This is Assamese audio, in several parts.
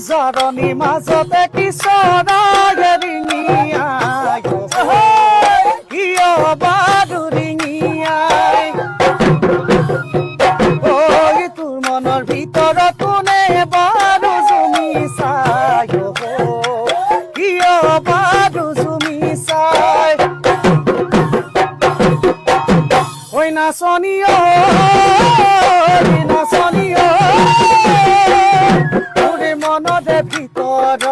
জৰণি মাজতে কিশোৰ ৰিঙিয়াই কিয় বাৰু ৰিঙিয়াই ঐ তোৰ মনৰ ভিতৰত কোনে বাৰু জুমি চাই কিয় বাৰু জুমি চাই ঐ নাচনী নাচনী তোৰে মনতে ভিতৰত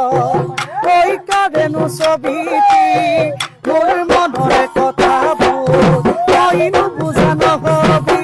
ঐ কাৰেনো ছবিটি মোৰ মনৰে কথাবোৰ তইনো বুজা নহবি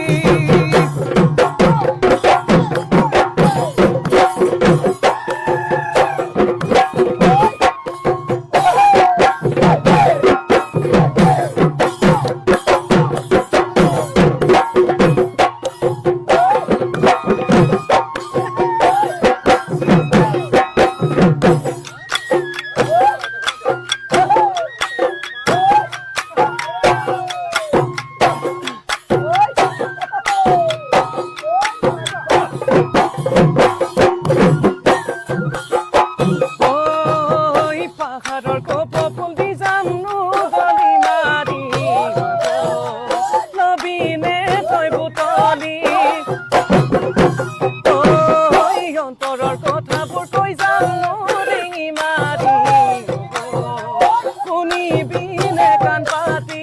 অন্তৰৰ কথাবোৰ কৈ যাম ৰিঙি মাৰি শুনিবিনে কাণ পাতি